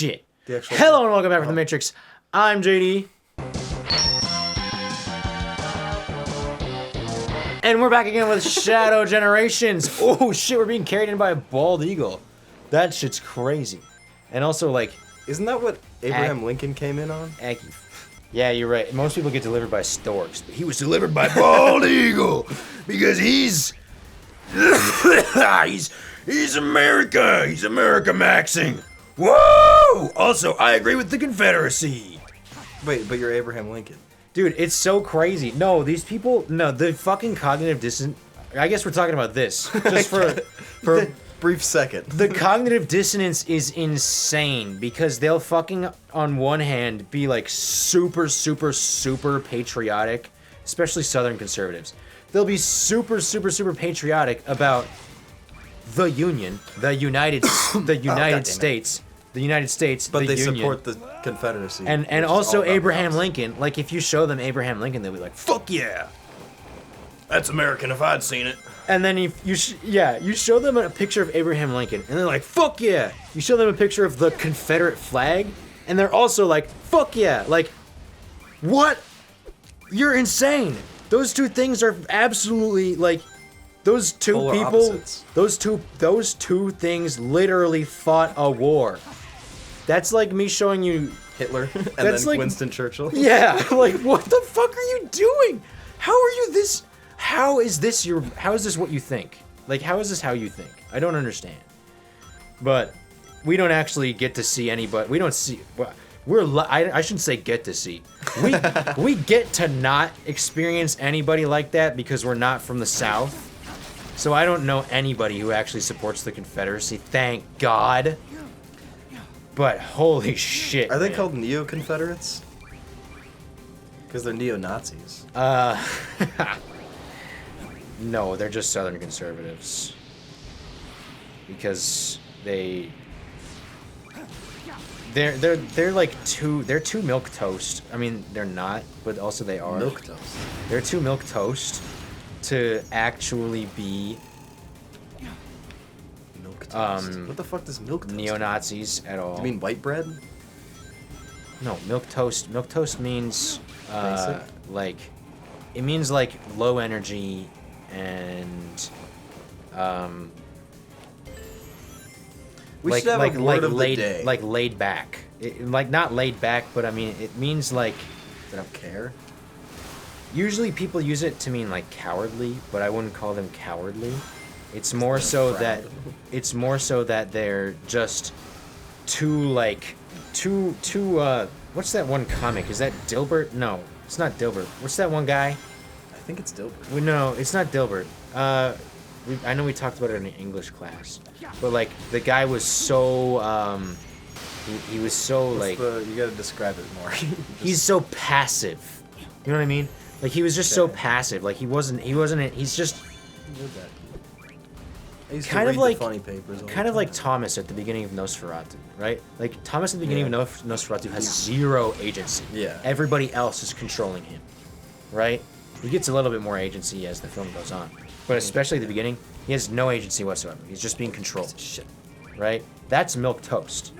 shit. Hello and welcome back from the Matrix. I'm JD. And we're back again with Shadow Generations. Oh shit, we're being carried in by a bald eagle. That shit's crazy. And also, like... Isn't that what Abraham Lincoln came in on? Yeah, you're right. Most people get delivered by storks. But he was delivered by bald eagle. Because he's America. He's America maxing. Whoa! Also, I agree with the Confederacy. Wait, but you're Abraham Lincoln. Dude, it's so crazy. No, these people... No, the fucking cognitive dissonance... I guess we're talking about this. Just for a brief second. The cognitive dissonance is insane because they'll fucking, on one hand, be like super, super, super patriotic, especially Southern conservatives. They'll be super, super, super patriotic about the Union, the United States. The United States, but they Union. Support the Confederacy. And also Abraham Lincoln. Like, if you show them Abraham Lincoln, they'll be like, fuck yeah! That's American if I'd seen it. And then you show them a picture of Abraham Lincoln, and they're like, fuck yeah! You show them a picture of the Confederate flag, and they're also like, fuck yeah! Like, what? You're insane! Those two things are absolutely, like, those two polar people, opposites. those two things literally fought a war. That's like me showing you Hitler and that's then like, Winston Churchill. Yeah, like, what the fuck are you doing? How are you this? How is this what you think? Like, how is this how you think? I don't understand. But we don't actually get to see anybody. We don't see. I shouldn't say get to see. We get to not experience anybody like that because we're not from the South. So I don't know anybody who actually supports the Confederacy. Thank God. But holy shit. Are they called neo-Confederates? Because they're neo-Nazis. No, they're just Southern conservatives. Because they're like too milquetoast. I mean, they're not, but also they are. Milquetoast. They're too milquetoast to actually be milquetoast. What the fuck does milquetoast neo-Nazis at all? Do you mean white bread? No, milquetoast. Milquetoast means basic? like it means like low energy and we like should have like a word of laid the day. like laid back. Like not laid back, but I mean it means like they don't care. Usually people use it to mean like cowardly, but I wouldn't call them cowardly. It's more so that they're just too what's that one comic? Is that Dilbert? No, it's not Dilbert. What's that one guy? I think it's Dilbert. No, it's not Dilbert. I know we talked about it in an English class, but like the guy was so he was so you gotta describe it more. He's so passive. You know what I mean? Like he was just so passive. Like he's just I used kind to of read like the funny papers. kind of like Thomas at the beginning of Nosferatu, right? Like Thomas at the beginning of Nosferatu has zero agency. Yeah. Everybody else is controlling him, right? He gets a little bit more agency as the film goes on, but especially at the beginning, he has no agency whatsoever. He's just being controlled. Shit. Right? That's milquetoast.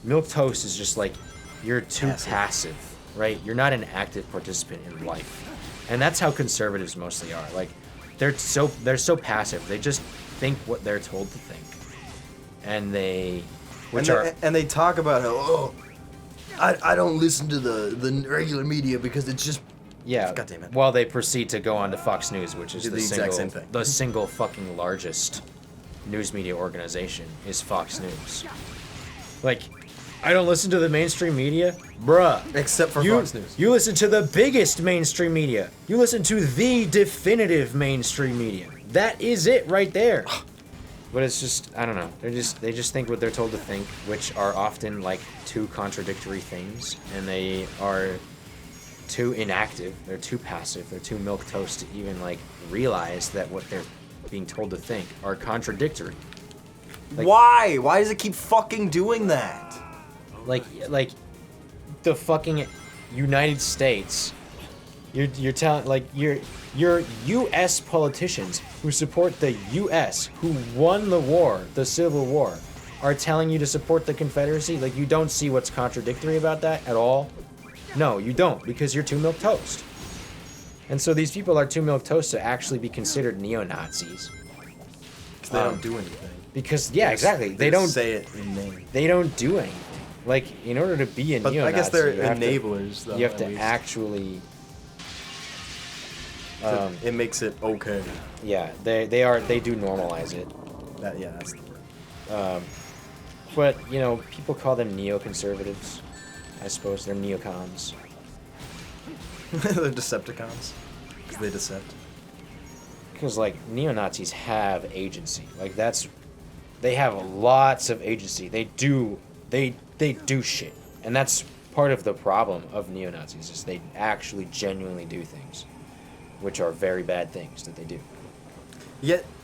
Milquetoast is just like you're too passive, right? You're not an active participant in life, and that's how conservatives mostly are. Like they're so passive. They just think what they're told to think, and they talk about how I don't listen to the regular media because it's just God damn it. While they proceed to go on to Fox News, which is the exact same thing. The single fucking largest news media organization is Fox News. Like, I don't listen to the mainstream media, bruh. Except for Fox News. You listen to the biggest mainstream media. You listen to the definitive mainstream media. That is it right there. But it's just, I don't know. They just think what they're told to think, which are often like two contradictory things, and they are too inactive. They're too passive. They're too milquetoast to even like realize that what they're being told to think are contradictory. Like, why? Why does it keep fucking doing that? Like the fucking United States. You're telling like your U.S. politicians who support the U.S. who won the war, the Civil War, are telling you to support the Confederacy, like, you don't see what's contradictory about that at all? No, you don't, because you're too milquetoast. And so these people are too milquetoast to actually be considered neo-Nazis. Because they don't do anything. Because, yeah, exactly. They don't say it in name. They don't do anything. Like, in order to be a neo-Nazi, I guess they're enablers, though. You have to actually... it makes it okay. Yeah, they do normalize it. That's the word. But, you know, people call them neoconservatives. I suppose they're neocons. They're Decepticons. Because they decept. Because, like, neo-Nazis have agency. Like, they have lots of agency. They do shit. And that's part of the problem of neo-Nazis, is they actually genuinely do things. Which are very bad things that they do.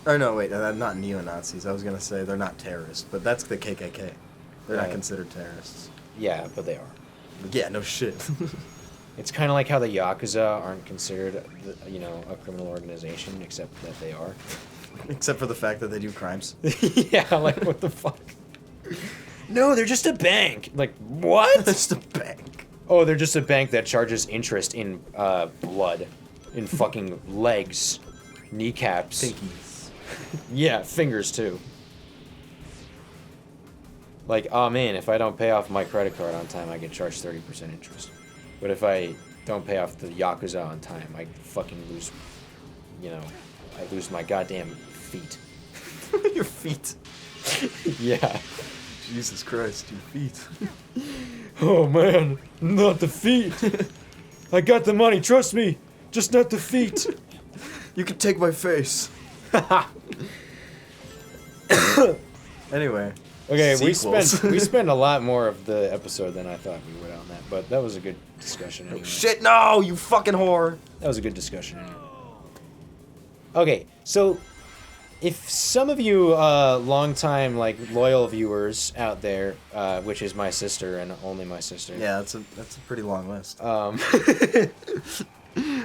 Not neo-Nazis. I was going to say they're not terrorists, but that's the KKK. They're not considered terrorists. Yeah, but they are. Yeah, no shit. It's kind of like how the Yakuza aren't considered, a criminal organization, except that they are. Except for the fact that they do crimes. Yeah, like, what the fuck? No, they're just a bank. Like, what? Just a bank. Oh, they're just a bank that charges interest in blood. In fucking legs. Kneecaps. Pinkies. Yeah, fingers too. Like, oh man, if I don't pay off my credit card on time, I get charged 30% interest. But if I don't pay off the Yakuza on time, I fucking lose, I lose my goddamn feet. Your feet. Yeah. Jesus Christ, your feet. Oh man, not the feet. I got the money, trust me. Just not the feet. You can take my face. Anyway. Okay, sequels. we spent a lot more of the episode than I thought we would on that, but that was a good discussion anyway. Shit, no, you fucking whore. That was a good discussion anyway. Okay, so if some of you longtime loyal viewers out there, which is my sister and only my sister. Yeah, that's a pretty long list.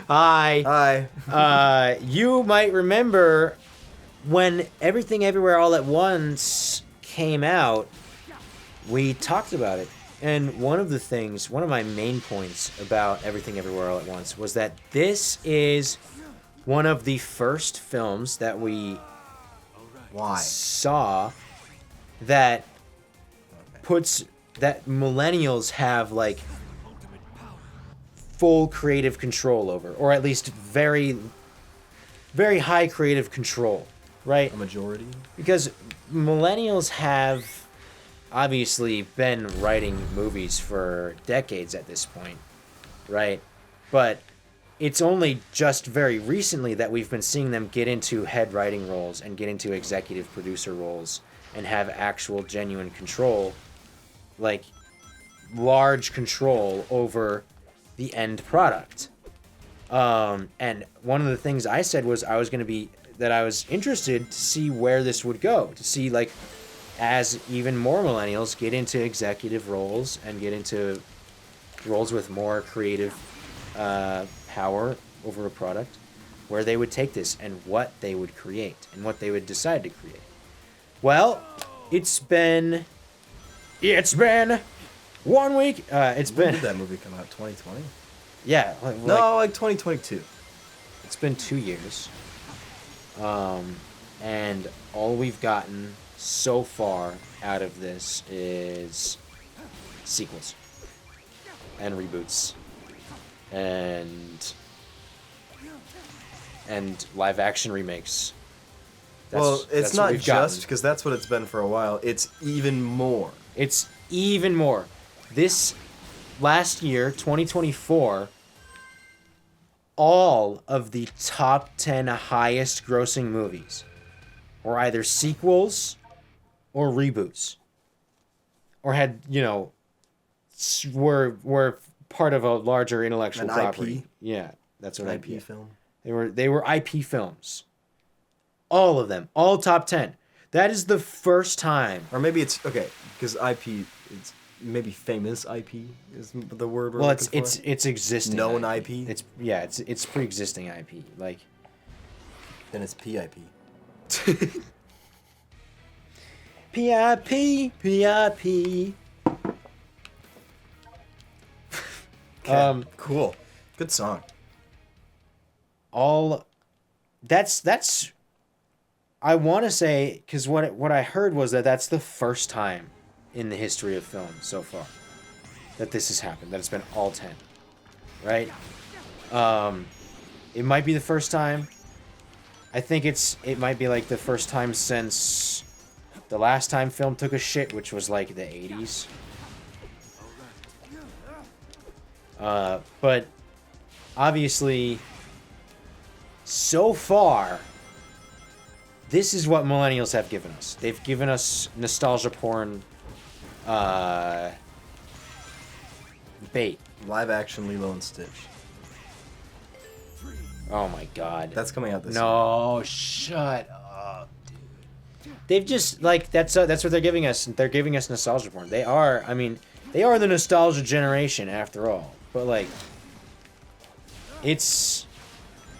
Hi. Hi. You might remember when Everything Everywhere All at Once came out, we talked about it. And one of my main points about Everything Everywhere All at Once was that this is one of the first films that we saw that that millennials have full creative control over, or at least very, very high creative control, right? A majority? Because millennials have obviously been writing movies for decades at this point, right? But it's only just very recently that we've been seeing them get into head writing roles and get into executive producer roles and have actual genuine control, large control over the end product. And one of the things I said was I was interested to see where this would go, to see as even more millennials get into executive roles and get into roles with more creative power over a product, where they would take this and what they would create and what they would decide to create. Well, it's been 1 week. When did that movie come out? 2020? Yeah. 2022. It's been 2 years. And all we've gotten so far out of this is sequels and reboots and live action remakes. It's not just because that's what it's been for a while. It's even more. It's even more. This last year, 2024, all of the top 10 highest grossing movies were either sequels or reboots, or had, were part of a larger intellectual property. IP? Yeah, that's what IP film. They were IP films. All of them, all top 10. That is the first time. Or maybe it's okay because IP, it's maybe famous IP is the word we're looking for. It's existing known IP. It's pre-existing IP. Then it's PIP. P.I.P. P.I.P. Cool. Good song. That's I want to say, because what I heard was that's the first time in the history of film so far that this has happened, that it's been all 10, right? It might be the first time. I think it might be like the first time since the last time film took a shit, which was like the 80s. But obviously, so far, this is what millennials have given us. They've given us nostalgia porn bait. Live action Lilo and Stitch. Oh my god. That's coming out this year. No, shut up, dude. They've just, like, that's what they're giving us. They're giving us nostalgia porn. They are the nostalgia generation after all. But, like,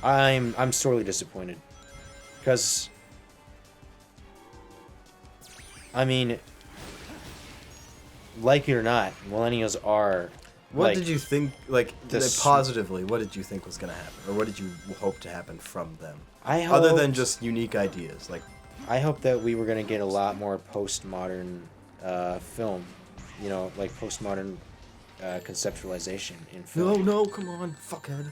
I'm sorely disappointed. Because, I mean, like it or not, millennials are... What did you think, like, positively, what did you think was going to happen? Or what did you hope to happen from them? Other than just unique ideas, like... I hope that we were going to get a lot more postmodern film. You know, like postmodern conceptualization in film. No, come on, fuckhead.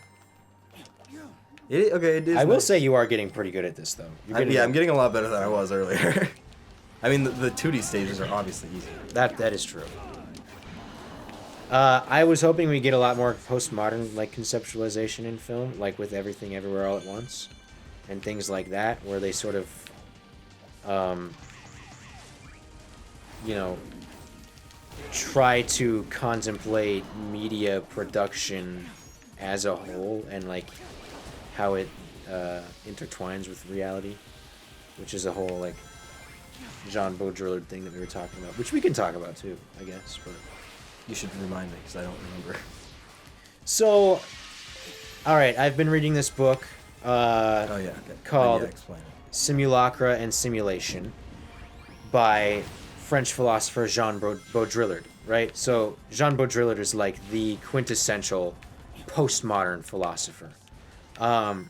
It is I will say you are getting pretty good at this, though. I'm getting a lot better than I was earlier. I mean, the 2D stages are obviously easier. That is true. I was hoping we'd get a lot more postmodern, like, conceptualization in film, like with Everything Everywhere All at Once, and things like that, where they sort of, you know, try to contemplate media production as a whole and, like, how it intertwines with reality, which is a whole, like, Jean Baudrillard thing that we were talking about, which we can talk about too, I guess, but... You should remind me, because I don't remember. So, alright, I've been reading this book called Simulacra and Simulation by French philosopher Jean Baudrillard, right? So, Jean Baudrillard is like the quintessential postmodern philosopher. And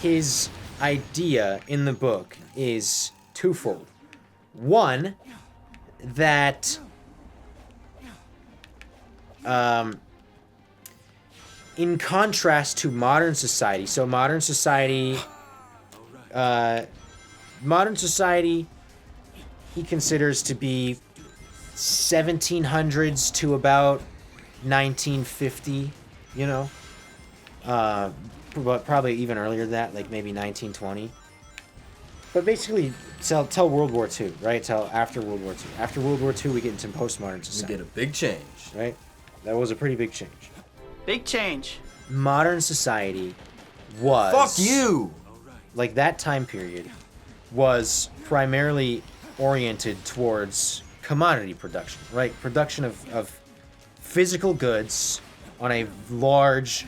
his idea in the book is twofold. One, that... in contrast to modern society, so modern society, he considers to be 1700s to about 1950, you know, but probably even earlier than that, like maybe 1920. But basically, till World War II, right? Till after World War II. After World War II, we get into postmodern society. We get a big change. Right? That was a pretty big change. Big change. Modern society was... Fuck you! Like, that time period was primarily oriented towards commodity production, right? Production of physical goods on a large,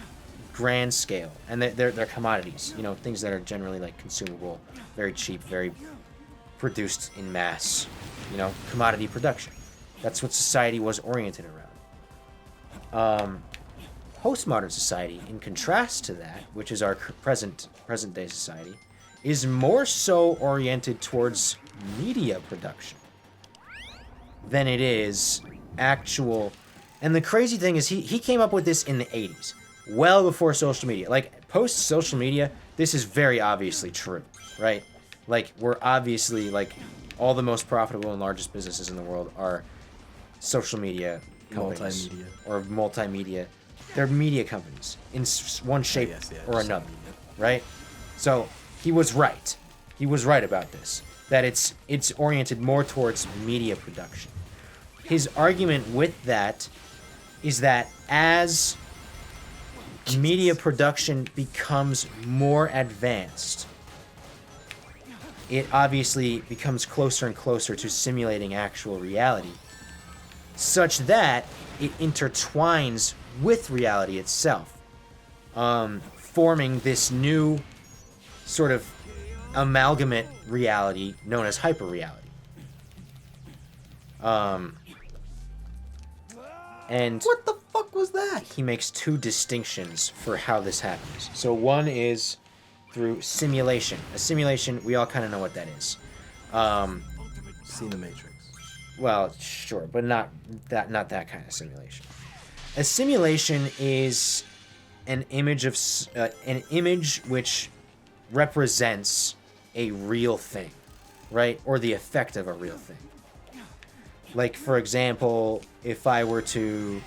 grand scale. And they're commodities, you know, things that are generally, like, consumable, very cheap, very produced in mass, you know, commodity production. That's what society was oriented around. Postmodern society, in contrast to that, which is our present day society, is more so oriented towards media production than it is actual. And the crazy thing is he came up with this in the 80s, well before social media. Like, post social media, this is very obviously true, right? Like, we're obviously, like, all the most profitable and largest businesses in the world are social media companies. Multimedia. Or multimedia. They're media companies in one shape or another, right? So he was right. He was right about this, that it's oriented more towards media production. His argument with that is that as media production becomes more advanced, it obviously becomes closer and closer to simulating actual reality, such that it intertwines with reality itself, forming this new sort of amalgamate reality known as hyperreality. And what the fuck was that? He makes two distinctions for how this happens. So one is through simulation. A simulation, we all kind of know what that is. Seen the Matrix. Well, sure, but not that kind of simulation. A simulation is an image which represents a real thing, right? Or the effect of a real thing. Like, for example, if I were to,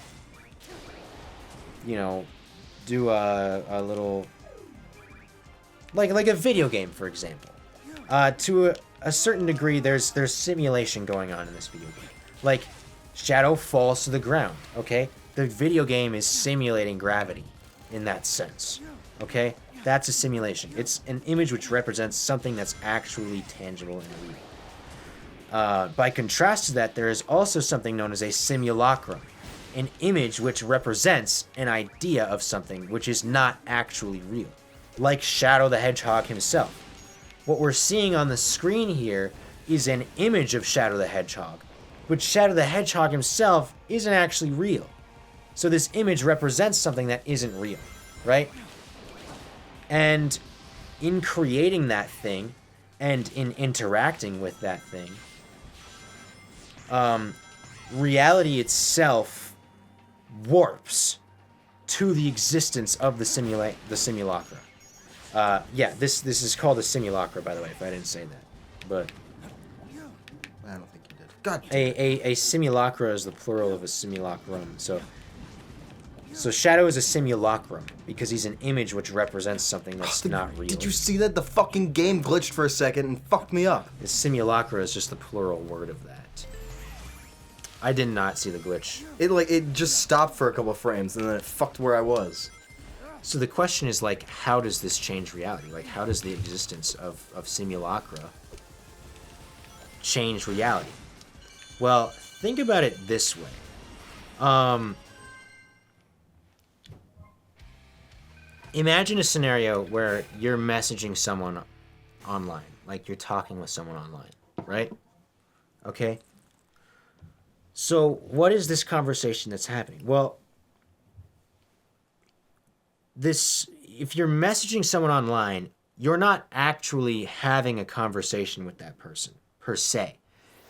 do a little, like a video game, for example. To a certain degree, there's simulation going on in this video game. Like, Shadow falls to the ground, okay? The video game is simulating gravity in that sense, okay? That's a simulation. It's an image which represents something that's actually tangible and real. By contrast to that, there is also something known as a simulacrum, an image which represents an idea of something which is not actually real, like Shadow the Hedgehog himself. What we're seeing on the screen here is an image of Shadow the Hedgehog, but Shadow the Hedgehog himself isn't actually real. So this image represents something that isn't real, right? And in creating that thing, and in interacting with that thing, reality itself warps to the existence of the simulacra. Yeah, this is called a simulacra, by the way, if I didn't say that. But I don't think you did. God. A simulacra is the plural of a simulacrum. So Shadow is a simulacrum because he's an image which represents something that's not real. Did you see that? The fucking game glitched for a second and fucked me up. The simulacra is just the plural word of that. I did not see the glitch. It just stopped for a couple of frames and then it fucked where I was. So the question is, like, how does this change reality? Like, how does the existence of simulacra change reality? Well, think about it this way. Imagine a scenario where you're messaging someone online. Like, you're talking with someone online, right? Okay? So, what is this conversation that's happening? Well, if you're messaging someone online, you're not actually having a conversation with that person, per se.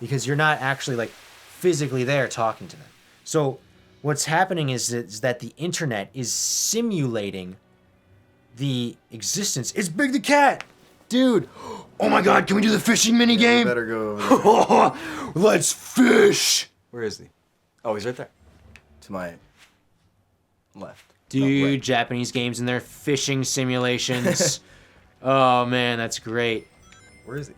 Because you're not actually, like, physically there talking to them. So, what's happening is that the internet is simulating the existence. It's Big the Cat! Dude! Oh my god, can we do the fishing minigame? Better go over there. Let's fish! Where is he? Oh, he's right there. To my left. Dude, right. Japanese games and their fishing simulations. Oh man, that's great. Where is he?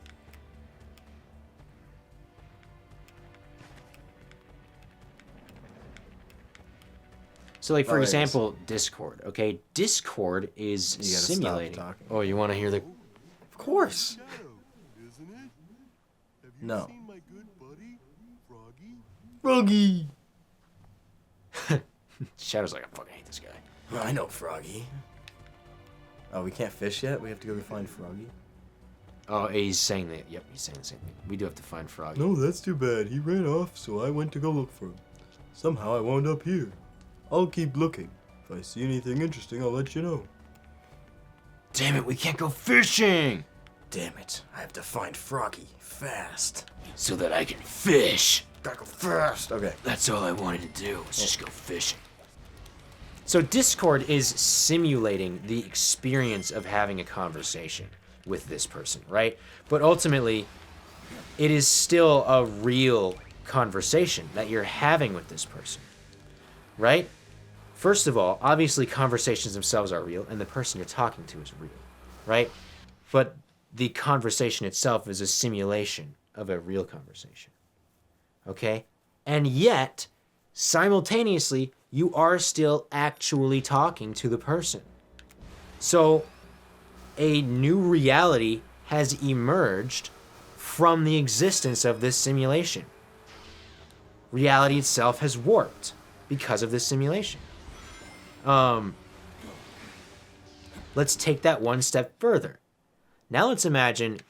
So, like, for example, Discord, okay? Discord is simulating. Oh, you want to hear the... Of course. No. Froggy. Shadow's like, I fucking hate this guy. Well, I know Froggy. Oh, we can't fish yet? We have to go find Froggy? Oh, he's saying that. Yep, he's saying the same thing. We do have to find Froggy. No, that's too bad. He ran off, so I went to go look for him. Somehow I wound up here. I'll keep looking. If I see anything interesting, I'll let you know. Damn it, we can't go fishing! Damn it, I have to find Froggy fast. So that I can fish. Gotta go fast. Okay. That's all I wanted to do, was just go fishing. So Discord is simulating the experience of having a conversation with this person, right? But ultimately, it is still a real conversation that you're having with this person, right? First of all, obviously conversations themselves are real, and the person you're talking to is real, right? But the conversation itself is a simulation of a real conversation, okay? And yet, simultaneously, you are still actually talking to the person. So, a new reality has emerged from the existence of this simulation. Reality itself has warped because of this simulation. Let's take that one step further. Now let's imagine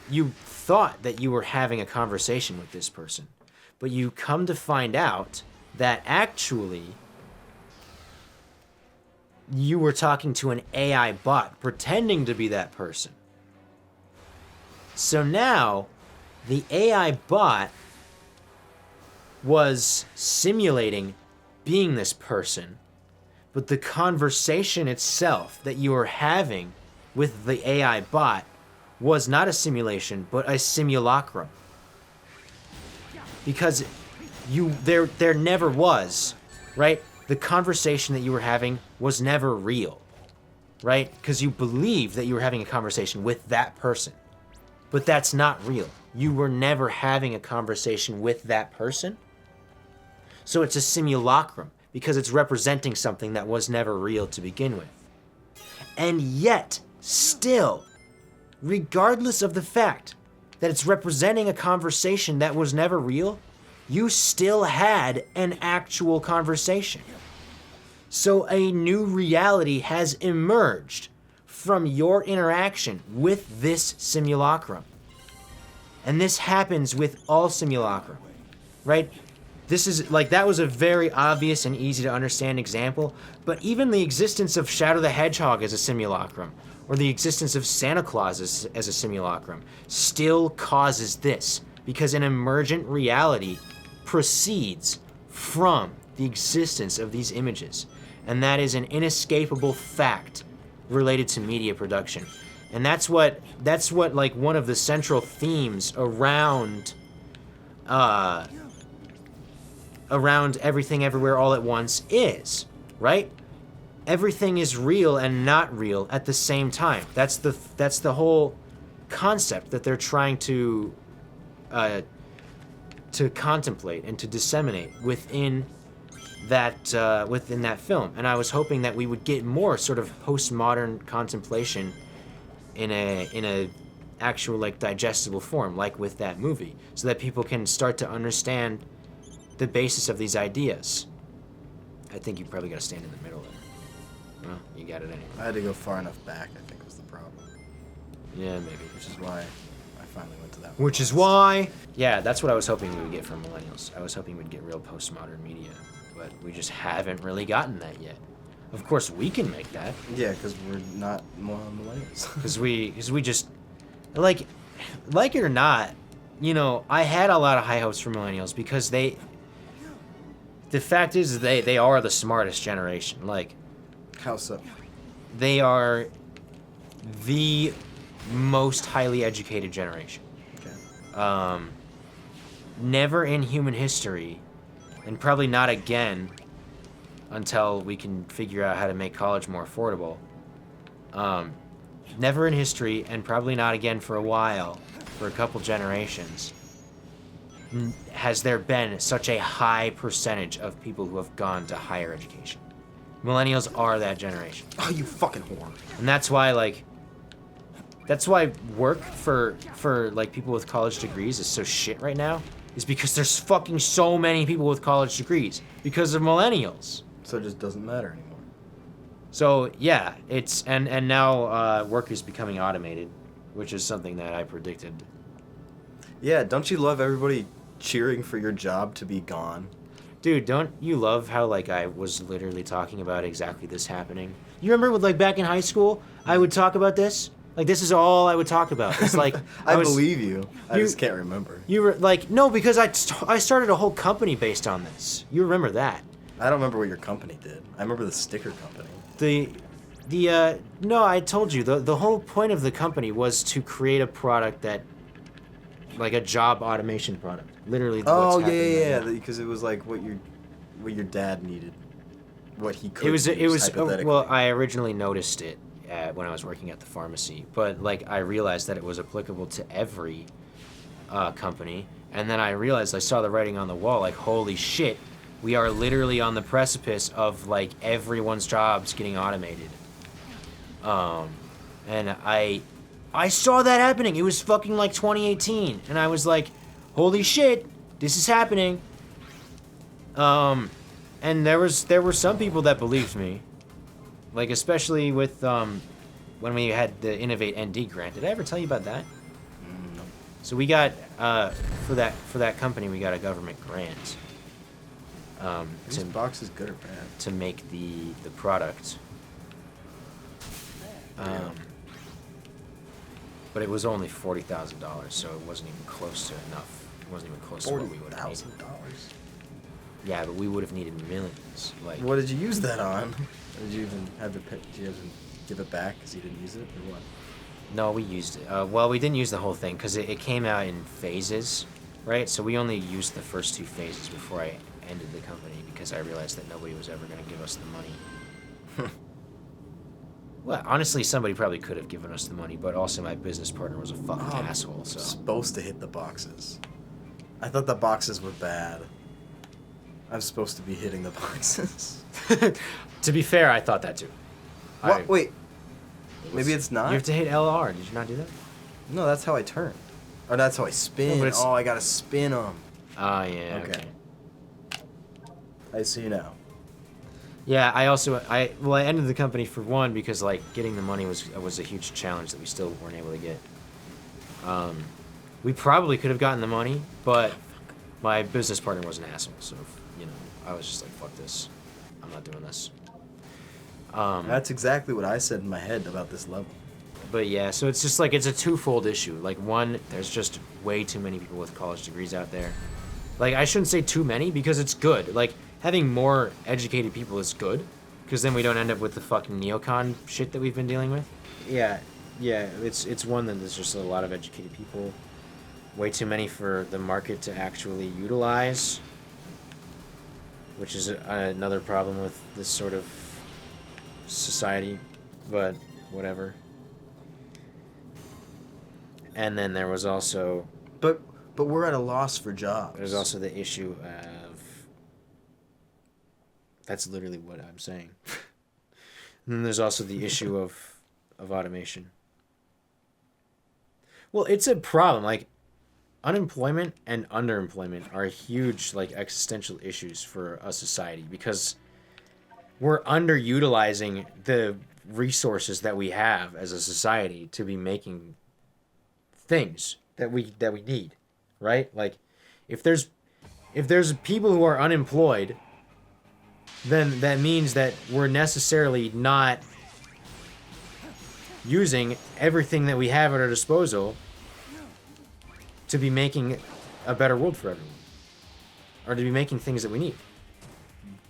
you thought that you were having a conversation with this person, but you come to find out that actually you were talking to an AI bot pretending to be that person. So now the AI bot was simulating being this person, but the conversation itself that you were having with the AI bot was not a simulation, but a simulacrum. Because there never was, right? The conversation that you were having was never real, right? Because you believe that you were having a conversation with that person, but that's not real. You were never having a conversation with that person. So it's a simulacrum because it's representing something that was never real to begin with. And yet, still, regardless of the fact that it's representing a conversation that was never real, you still had an actual conversation. So a new reality has emerged from your interaction with this simulacrum. And this happens with all simulacra, right? This is like, that was a very obvious and easy to understand example, but even the existence of Shadow the Hedgehog as a simulacrum, or the existence of Santa Claus as a simulacrum, still causes this, because an emergent reality proceeds from the existence of these images, and that is an inescapable fact related to media production. And that's what like one of the central themes around Everything Everywhere All at Once is, right? Everything is real and not real at the same time. That's the whole concept that they're trying to contemplate and to disseminate within that film. And I was hoping that we would get more sort of postmodern contemplation in a actual like digestible form, like with that movie, so that people can start to understand the basis of these ideas. I think you probably got to stand in the middle there. Well, you got it anyway. I had to go far enough back, I think was the problem. Yeah, maybe. Which is why I finally went to that one. Which is why... Yeah, that's what I was hoping we would get from Millennials. I was hoping we'd get real postmodern media, but we just haven't really gotten that yet. Of course, we can make that. Yeah, because we're not more Millennials. Because we just... Like it or not, you know, I had a lot of high hopes for Millennials because the fact is they are the smartest generation. Like, how so? They are the most highly educated generation. Okay. Never in human history, and probably not again until we can figure out how to make college more affordable. Never in history, and probably not again for a while, for a couple generations, has there been such a high percentage of people who have gone to higher education. Millennials are that generation. Oh, you fucking whore. And that's why, like, work for like people with college degrees is so shit right now, is because there's fucking so many people with college degrees because of millennials. So it just doesn't matter anymore. So yeah, it's and now work is becoming automated, which is something that I predicted. Yeah, don't you love everybody cheering for your job to be gone? Dude, don't you love how, like, I was literally talking about exactly this happening? You remember with, like, back in high school, I would talk about this? Like, this is all I would talk about. It's like... I believe you. I just can't remember. You were, like... No, because I started a whole company based on this. You remember that. I don't remember what your company did. I remember the sticker company. No, I told you. The whole point of the company was to create a product that... Like a job automation product. Literally what's happening right now. Because it was like what your dad needed. What he could It was hypothetically. well, I originally noticed it when I was working at the pharmacy, but like I realized that it was applicable to every company, and then I realized I saw the writing on the wall, like, holy shit, we are literally on the precipice of like everyone's jobs getting automated. And I saw that happening. It was fucking like 2018, and I was like, holy shit, this is happening. And there were some people that believed me, like especially with when we had the Innovate ND grant. Did I ever tell you about that? No. So we got for that company, we got a government grant. This box is good or bad? To make the product. But it was only $40,000, so it wasn't even close to enough. It wasn't even close to what we would have needed. $40,000. Yeah, but we would have needed millions. Like, what did you use that on? Did you even have to pay? Did you have to give it back because you didn't use it, or what? No, we used it. Well, we didn't use the whole thing because it came out in phases, right? So we only used the first 2 phases before I ended the company because I realized that nobody was ever going to give us the money. Well, honestly, somebody probably could have given us the money, but also my business partner was a fucking asshole, so... Supposed to hit the boxes. I thought the boxes were bad. I'm supposed to be hitting the boxes. To be fair, I thought that too. What? Wait. Maybe it's not? You have to hit LR. Did you not do that? No, that's how I turn. Or that's how I spin. No, oh, I gotta spin them. Oh, yeah, okay. I see now. Yeah, I ended the company for one because like getting the money was a huge challenge that we still weren't able to get. We probably could have gotten the money, but my business partner was an asshole, so you know, I was just like, fuck this. I'm not doing this. That's exactly what I said in my head about this level. But yeah, so it's just like it's a twofold issue. Like one, there's just way too many people with college degrees out there. Like I shouldn't say too many because it's good. Like having more educated people is good, because then we don't end up with the fucking neocon shit that we've been dealing with. Yeah, it's one that there's just a lot of educated people, way too many for the market to actually utilize, which is another problem with this sort of society, but whatever. And then there was also... But we're at a loss for jobs. There's also the issue of... That's literally what I'm saying. And then there's also the issue of automation. Well, it's a problem. Like, unemployment and underemployment are huge, like, existential issues for a society because we're underutilizing the resources that we have as a society to be making things that we need, right? Like, if there's people who are unemployed, then that means that we're necessarily not using everything that we have at our disposal to be making a better world for everyone, or to be making things that we need.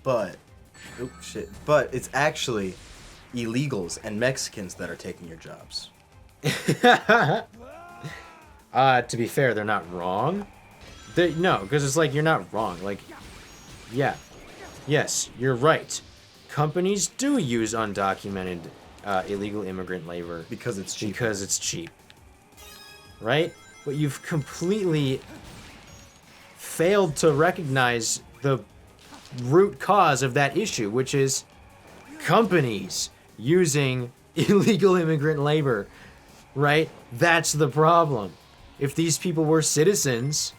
But it's actually illegals and Mexicans that are taking your jobs. To be fair, they're not wrong. No, because it's like, you're not wrong. Like, yeah. Yes, you're right. Companies do use undocumented illegal immigrant labor. Because it's cheap. Because it's cheap. Right? But you've completely failed to recognize the root cause of that issue, which is companies using illegal immigrant labor. Right? That's the problem. If these people were citizens,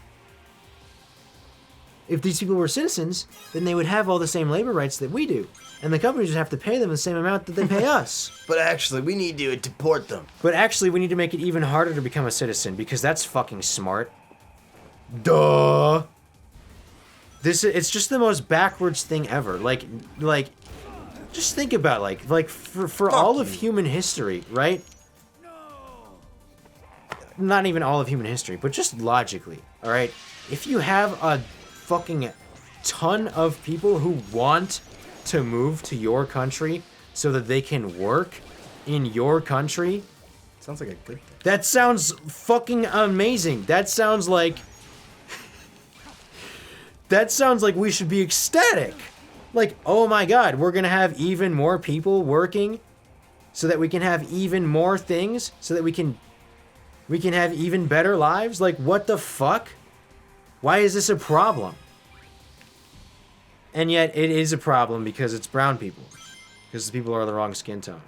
then they would have all the same labor rights that we do. And the companies would have to pay them the same amount that they pay us. But actually, we need to deport them. But actually, we need to make it even harder to become a citizen, because that's fucking smart. Duh. It's just the most backwards thing ever. Like, just think about for all of human history, right? Not even all of human history, but just logically, all right? If you have a fucking ton of people who want to move to your country so that they can work in your country... Sounds like a good thing. That sounds fucking amazing. That sounds like we should be ecstatic. Like, oh my god, we're gonna have even more people working so that we can have even more things, so that we can have even better lives? Like, what the fuck? Why is this a problem? And yet, it is a problem because it's brown people. Because the people are the wrong skin tone.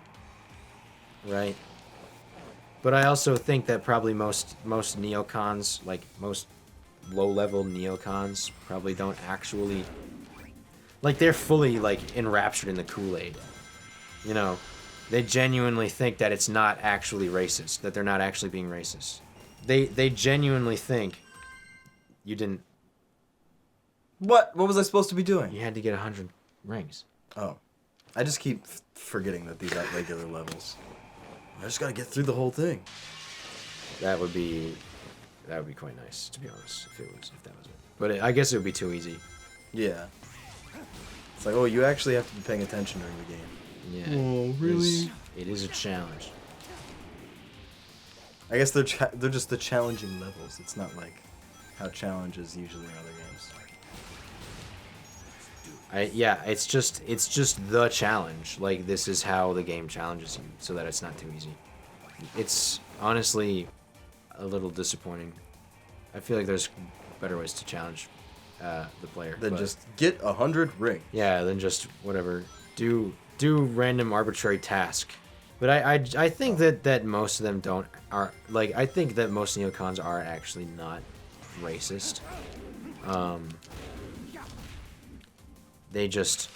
Right? But I also think that probably most neocons, like most low-level neocons, probably don't actually... Like, they're fully, like, enraptured in the Kool-Aid. You know? They genuinely think that it's not actually racist, that they're not actually being racist. They genuinely think you didn't... What? What was I supposed to be doing? You had to get 100 rings. Oh. I just keep forgetting that these aren't regular levels. I just gotta get through the whole thing. That would be quite nice, to be honest, if that was it. But I guess it would be too easy. Yeah. It's like, oh, you actually have to be paying attention during the game. Yeah. Oh, really? It is a challenge. I guess they're just the challenging levels. It's not like how challenges usually in other games. Yeah, it's just the challenge. Like, this is how the game challenges you, so that it's not too easy. It's honestly a little disappointing. I feel like there's better ways to challenge the player. Then just get 100 rings. Yeah, then just whatever. Do random arbitrary task. But I think that most of them I think that most neocons are actually not racist. They just...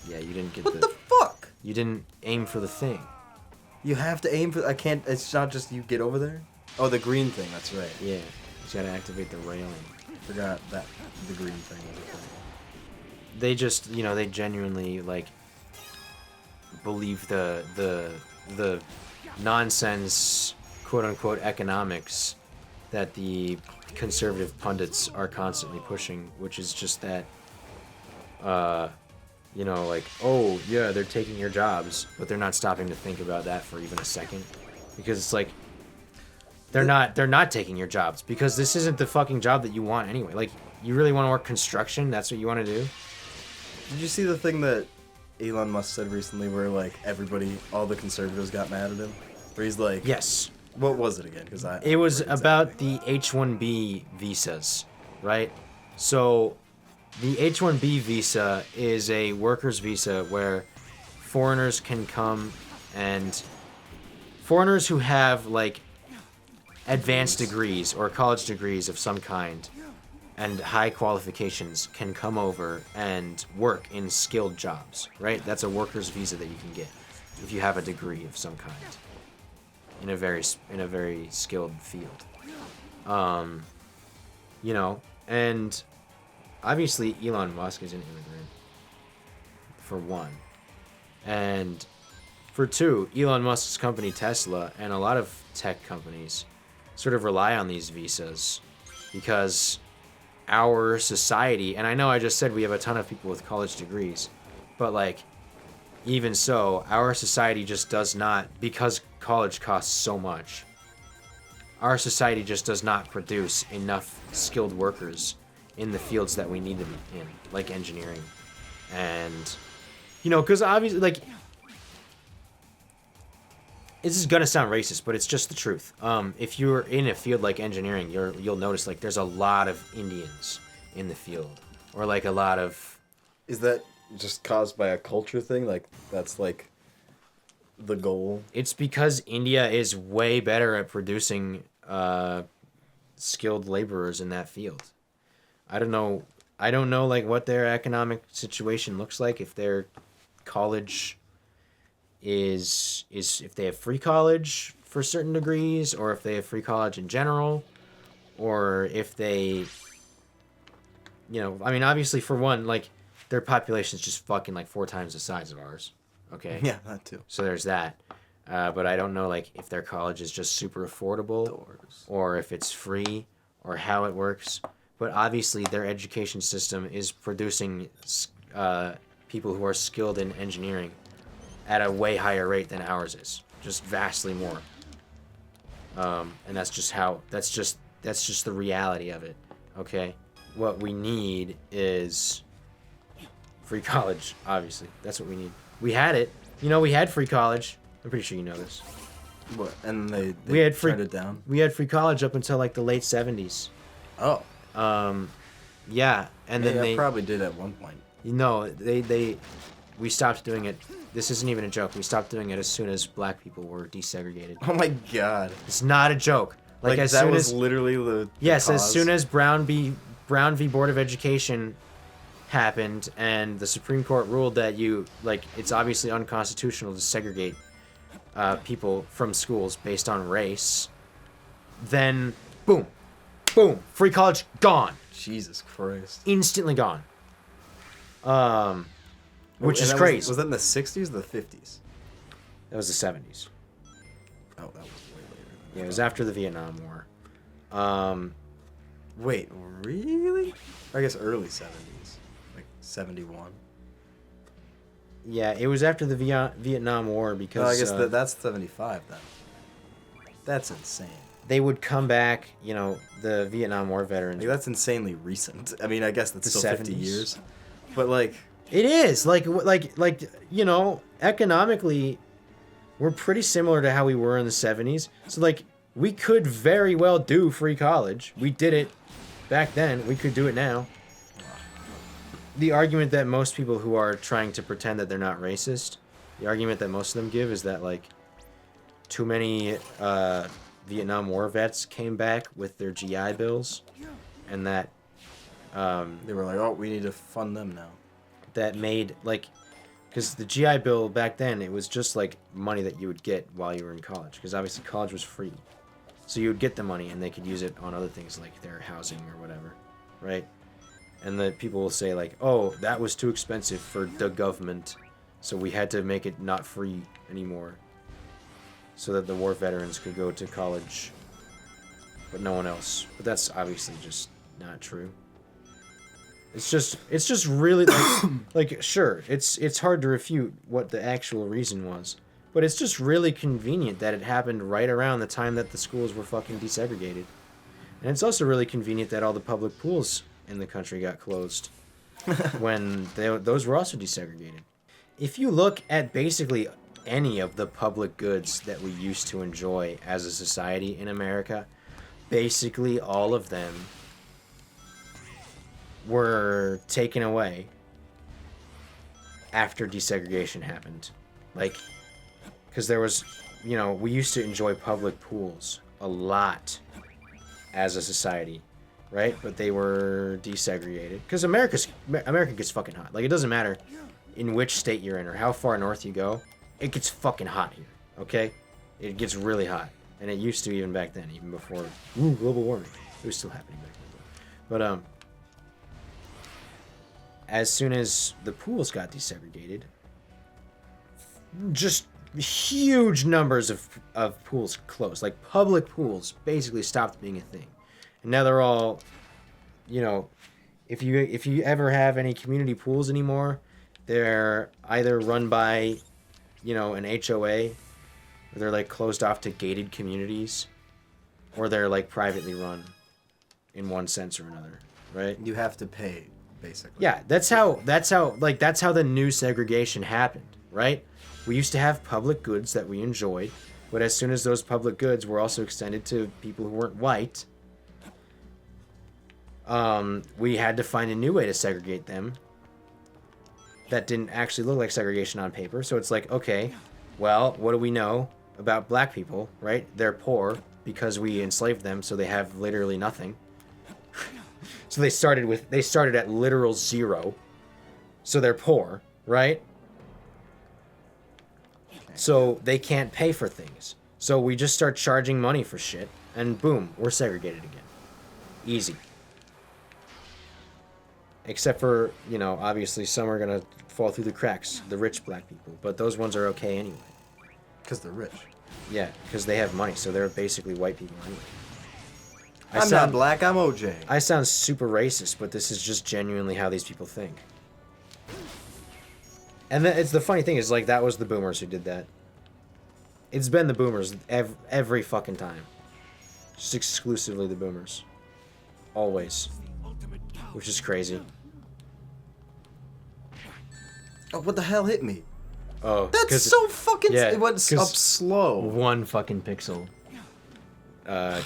Yeah, you didn't get What the fuck? You didn't aim for the thing. You have to aim for... I can't... It's not just you get over there? Oh, the green thing. That's right. Yeah. You just gotta activate the railing. Forgot that the green thing was a thing. They just, they genuinely, like, believe the nonsense, quote-unquote, economics that the conservative pundits are constantly pushing, which is just that... like, oh, yeah, they're taking your jobs, but they're not stopping to think about that for even a second. Because it's like, they're not taking your jobs, because this isn't the fucking job that you want anyway. Like, you really want to work construction? That's what you want to do? Did you see the thing that Elon Musk said recently where, like, all the conservatives got mad at him? Where he's like... Yes. What was it again? It was about the H-1B visas, right? So... The H-1B visa is a worker's visa where foreigners can come and... Foreigners who have, like, advanced degrees or college degrees of some kind and high qualifications can come over and work in skilled jobs, right? That's a worker's visa that you can get if you have a degree of some kind in a very skilled field. And... Obviously, Elon Musk is an immigrant, for one. And for two, Elon Musk's company Tesla and a lot of tech companies sort of rely on these visas because our society, and I know I just said we have a ton of people with college degrees, but like, even so, our society just does not, because college costs so much, our society just does not produce enough skilled workers in the fields that we need them in, like engineering. And, because obviously, like, this is gonna sound racist, but it's just the truth. If you're in a field like engineering, you'll notice, like, there's a lot of Indians in the field. Or, like, a lot of... Is that just caused by a culture thing? Like, that's, like, the goal? It's because India is way better at producing skilled laborers in that field. I don't know, like, what their economic situation looks like, if their college is if they have free college for certain degrees, or if they have free college in general, or if they, obviously, for one, like, their population is just fucking, like, 4 times the size of ours, okay? Yeah, that too. So there's that. But I don't know, like, if their college is just super affordable, or if it's free, or how it works. But obviously, their education system is producing people who are skilled in engineering at a way higher rate than ours is, just vastly more. And that's just the reality of it. Okay, what we need is free college. Obviously, that's what we need. We had it. We had free college. I'm pretty sure you know this. What? And they turned it down? We had free college up until like the late 70s. Oh. Yeah, and then they probably did at one point. We stopped doing it. This isn't even a joke. We stopped doing it as soon as black people were desegregated. Oh my god. It's not a joke. Like as that soon was literally the yes, cause? As soon as Brown v. Board of Education happened and the Supreme Court ruled that it's obviously unconstitutional to segregate people from schools based on race, then boom, free college gone. Jesus Christ. Instantly gone. Which is crazy. Was that in the 60s or the 50s? That was the 70s. Oh, that was way later. Yeah, it was after the Vietnam War. Wait, really? I guess early 70s. Like 71. Yeah, it was after the Vietnam War because... I guess that's 75 then. That's insane. They would come back, the Vietnam War veterans. Like, that's insanely recent. I mean, I guess that's still 50 years. But, like... It is. Economically, we're pretty similar to how we were in the 70s. So, we could very well do free college. We did it back then. We could do it now. The argument that most people who are trying to pretend that they're not racist, the argument that most of them give is that, too many Vietnam War vets came back with their GI Bills, and that... they were like, oh, we need to fund them now. That made, because the GI Bill back then, it was just, money that you would get while you were in college, because obviously college was free. So you would get the money, and they could use it on other things, like their housing or whatever, right? And the people will say, oh, that was too expensive for the government, so we had to make it not free anymore, so that the war veterans could go to college, but no one else. But that's obviously just not true. It's just really, sure, it's hard to refute what the actual reason was, but it's just really convenient that it happened right around the time that the schools were fucking desegregated. And it's also really convenient that all the public pools in the country got closed when those were also desegregated. If you look at basically any of the public goods that we used to enjoy as a society in America, basically all of them were taken away after desegregation happened. Because there was, we used to enjoy public pools a lot as a society, right? But they were desegregated. Because America gets fucking hot. It doesn't matter in which state you're in or how far north you go, it gets fucking hot here, okay? It gets really hot. And it used to even back then, even before global warming. It was still happening back then. But, as soon as the pools got desegregated, just huge numbers of pools closed. Public pools basically stopped being a thing. And now they're all, if you ever have any community pools anymore, they're either run by, an HOA, or they're closed off to gated communities, or they're privately run in one sense or another, right? You have to pay. Basically. Yeah, that's how the new segregation happened, right? We used to have public goods that we enjoyed, but as soon as those public goods were also extended to people who weren't white, we had to find a new way to segregate them that didn't actually look like segregation on paper. So it's okay, well, what do we know about black people, right? They're poor because we enslaved them, so they have literally nothing. So they started at literal zero. So they're poor, right? So they can't pay for things. So we just start charging money for shit, and boom, we're segregated again. Easy. Except for, obviously some are gonna fall through the cracks, the rich black people, but those ones are okay anyway. Because they're rich. Yeah, because they have money, so they're basically white people anyway. I'm not black, I'm OJ. I sound super racist, but this is just genuinely how these people think. And it's the funny thing is, that was the boomers who did that. It's been the boomers every fucking time. Just exclusively the boomers. Always. Which is crazy. Oh, what the hell hit me? Oh, that's so fucking... Yeah, it went up slow. One fucking pixel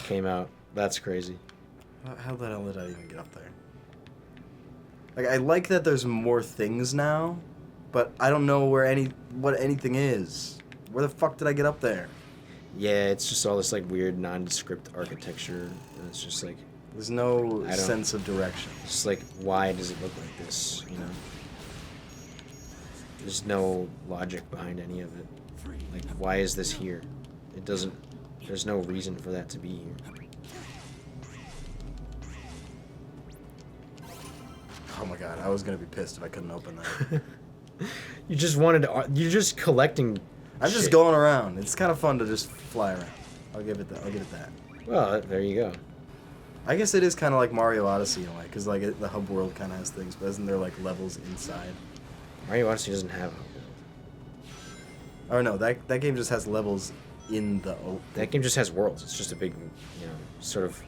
came out. That's crazy. How the hell did I even get up there? I like that there's more things now, but I don't know what anything is. Where the fuck did I get up there? Yeah, it's just all this weird nondescript architecture, and it's just There's no I don't- sense of direction. Just like, why does it look like this? You know, there's no logic behind any of it. Like, why is this here? It doesn't. There's no reason for that to be here. Oh my god, I was gonna be pissed if I couldn't open that. You just wanted to. You're just collecting. I'm just shit. going around. It's kind of fun to just fly around. I'll give it that. Well, there you go. I guess it is kind of like Mario Odyssey in a way, because like the hub world kind of has things, but isn't there like levels inside? Mario Odyssey doesn't have. Oh no, that game just has levels in the. That game just has worlds. It's just a big, you know, sort of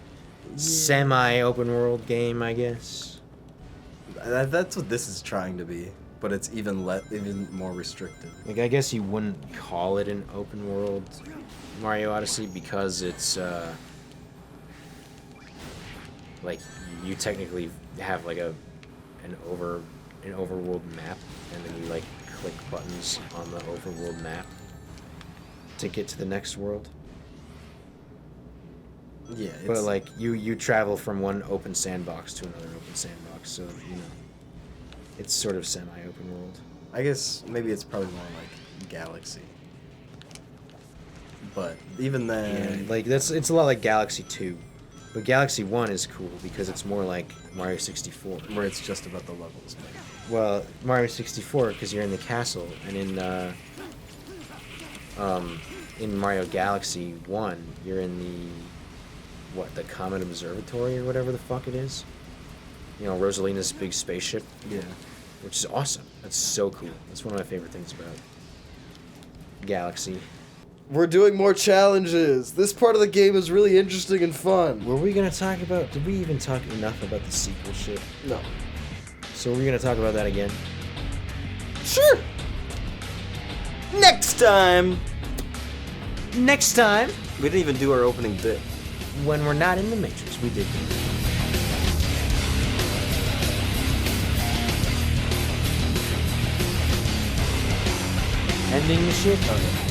semi-open world game, I guess. That's what this is trying to be, but it's even more restricted. Like, I guess you wouldn't call it an open world Mario Odyssey because it's like you technically have like an overworld map, and then you like click buttons on the overworld map to get to the next world. Yeah, But like you travel from one open sandbox to another open sandbox, so you know it's sort of semi-open world. I guess maybe it's probably more like Galaxy. But even then, Yeah, like it's a lot like Galaxy 2, but Galaxy 1 is cool because it's more like Mario 64. where it's just about the levels. Well, Mario 64 because you're in the castle, and in Mario Galaxy 1 you're in the Comet Observatory or whatever the fuck it is. You know, Rosalina's big spaceship. Yeah. Which is awesome. That's so cool. That's one of my favorite things about Galaxy. We're doing more challenges. This part of the game is really interesting and fun. Were we gonna talk about? Did we even talk enough about the sequel shit? No. So we're gonna talk about that again. Sure. Next time. Next time, We didn't even do our opening bit. when we're not in the Matrix, we did. Ending the shit. Okay.